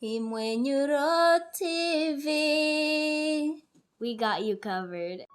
Imwenyuro TV. We got you covered.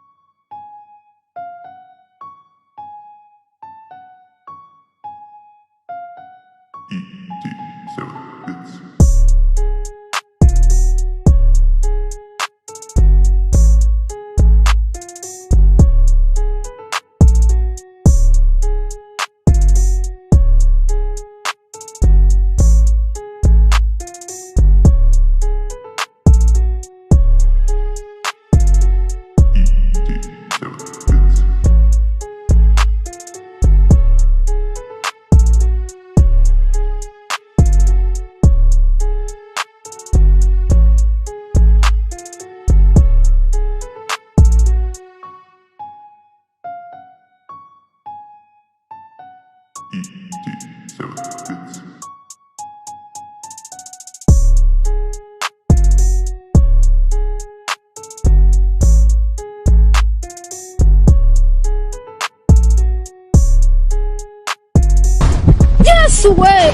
Yes way.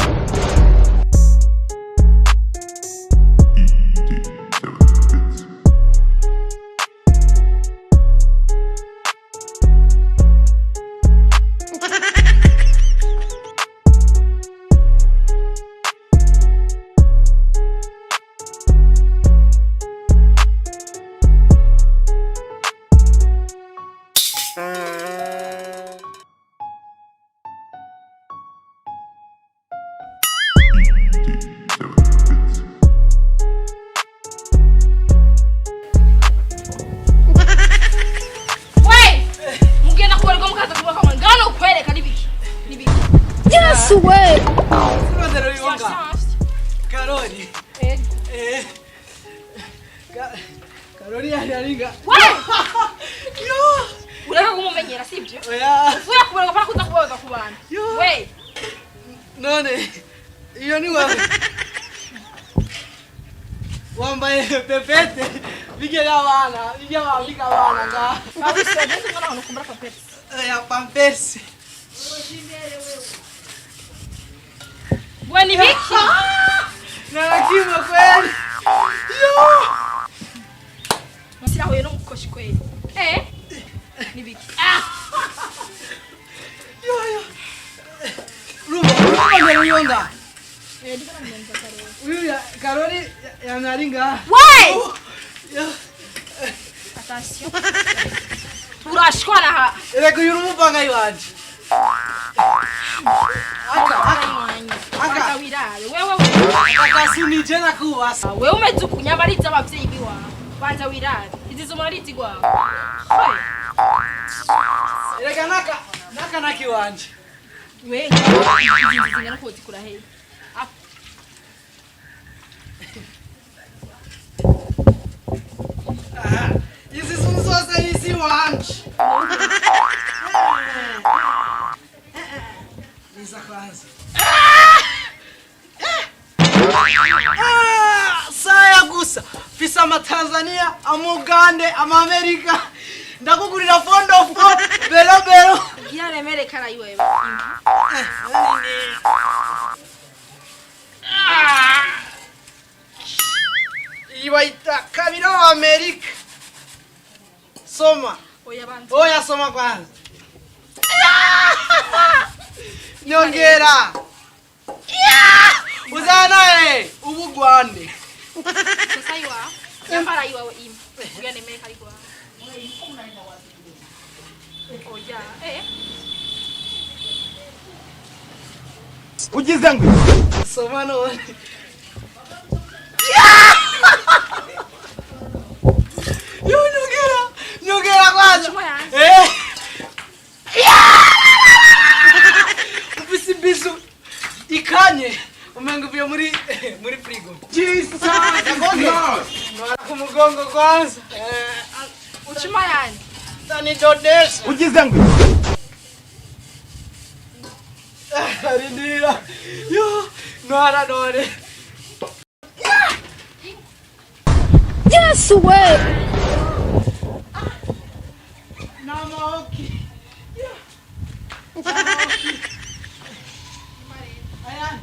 Yes way. Karoli. Karoli alialinga. Yo. Unataka kumumenyera sivyo? Oya. Ufuya kubanga para kutakubaza kubana. We. None. Iyo ni wapi? Wambaye pepete. Bigera abana, bigera abana nga. Basi ndio ngana unakumbura pepete. Ya pampers. Bwana biki? Na kimo kweli. Yo. Msira huyo mkoshi kweli. Ni biki. Yo. Ruba ndio Ndikana mmenza kare. Huyu Karoli yanaringa. We! Yo. Attention. Urashwana ha. Reka uyu numupanga iwanje. Aka wirare. Wewe Akasuni jena kuwasa. wewe umeze kunyabariza abavyeyi biwa. Banza wirare. Izi zo mariti gwa. Reka naka nakiwanje. We ngana ko zikura he. Izi zose isi wanje. Nisa kwanza. Saya gusa. Fisa Tanzania, Amugande, Amerika. Ndakugurira fondo fo belo. Yaremere kara iwe. Iwaita kabira wa Amerika. Soma. Oya banza. Oya soma kwanza. Nyongera. Uzanae ubugwande. Sasa iwa. Yambara iwa im. Yaremere kara iwa. Oya. Ujizangu. Soma none. Yo nyongera kwanza. Bisu ikanye umengo vyo muri frigo. Jesus God. Kumugongo kwanza. Uchima yani. Tani dodesa. Ujizangu. Arindira. Yo, nwara none. Yes way. Namaoki. Ayan.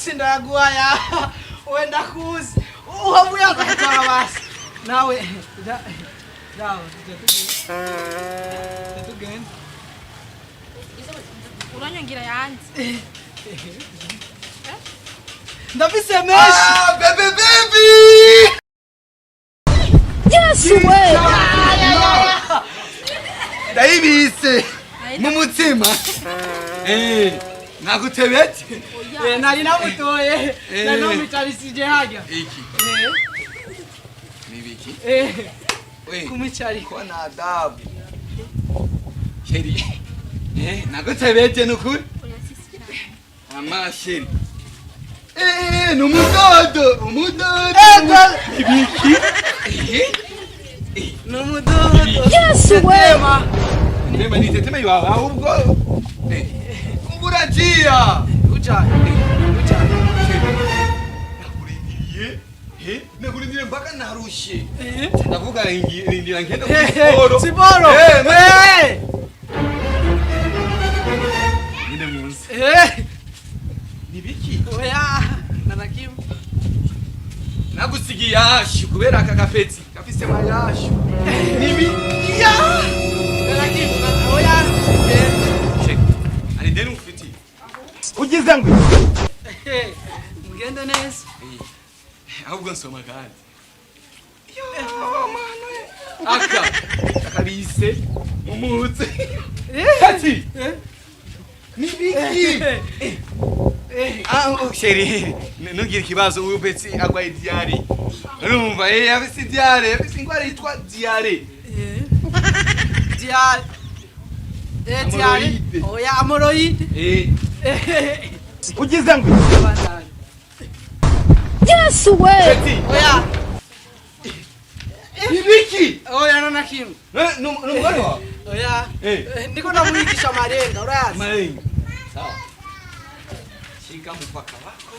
basi ndaguaya. Wenda kuzi. Uhabuya akatwara basi. Nawe dawa tugende. Uranyongira yanze. Ndafise meshi. Baby. Yes way. Ndayibise mu mutima. Nakutebetse. Nari namutoye. Nano mitarisije haja. Iki. Nibiki? We. Kumicari. Kwa na adabu. Sheri. Nakutebetse nukuri. Ama sheri. Umudodo. Nibiki? Numudodo. Yes way. Nema nitetema iwawe ahubwo. Kuburajia. Ucha. Nakurindiriye mpaka narushe. Ndavuga rindira ngenda ku siporo. Ninde munsi. Nibiki? Oya, nanakimu. Nagusigiye yashu kubera aka gapeti. Gafise mayashu. Nibiki? Nanakimu. Oya. Ari deni ufiti. Ugize ngo. Mugende neza. Ahubwo nsoma kandi. Akabise umutse. Kati. Nibiki? Sheri, ntugire ikibazo uyu peti agwaye diare. Urumva afise diare, afise ingwara yitwa diare. Diare. Diare. Oya, amoroide. Ugize ngo. Yes way. Peti. Oya. Nibiki? Oya, nanakimu. Numugore wa? Oya. Ndiko namwigisha marenga, urayazi? Marenga. Sawa. Shika mpaka wako.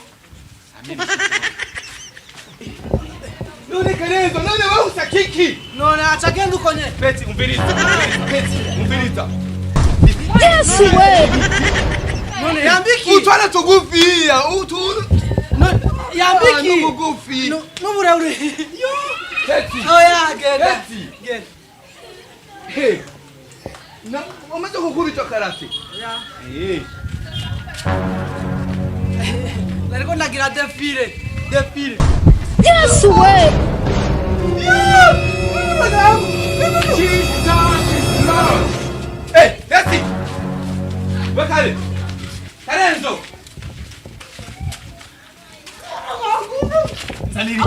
Ameni. None karezo, none wewe usakiki. None achagenda ukonye. Peti umviriza. Yes way. None yambiki. Utwana tugufia, yambiki. Tugufi. N'ubureure. Peti. Oya, genda. Peti. Hey. Na umaze kukubita karate. Oya. Nariko nagira defile. Yes way. Hey, Peti. Wakale. Karenzo. Zaniri.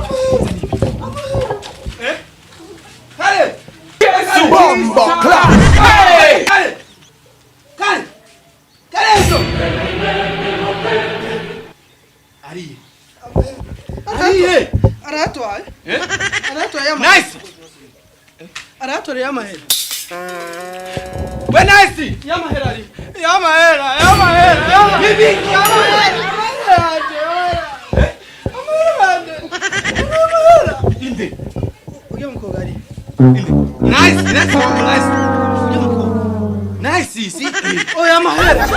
Kale. Bombo clap. Hey! Kale. Karenzo. Ari. Aratwa. Aratwa yama. Nice. Aratwa yamahera. We nice. Yamahera ari. Yamahera. Bibi. Yamahera. Inde. Uyo mukobwa ari. Nice. Nice. Uyo mukobwa. Nice. See. Oh, yamahera.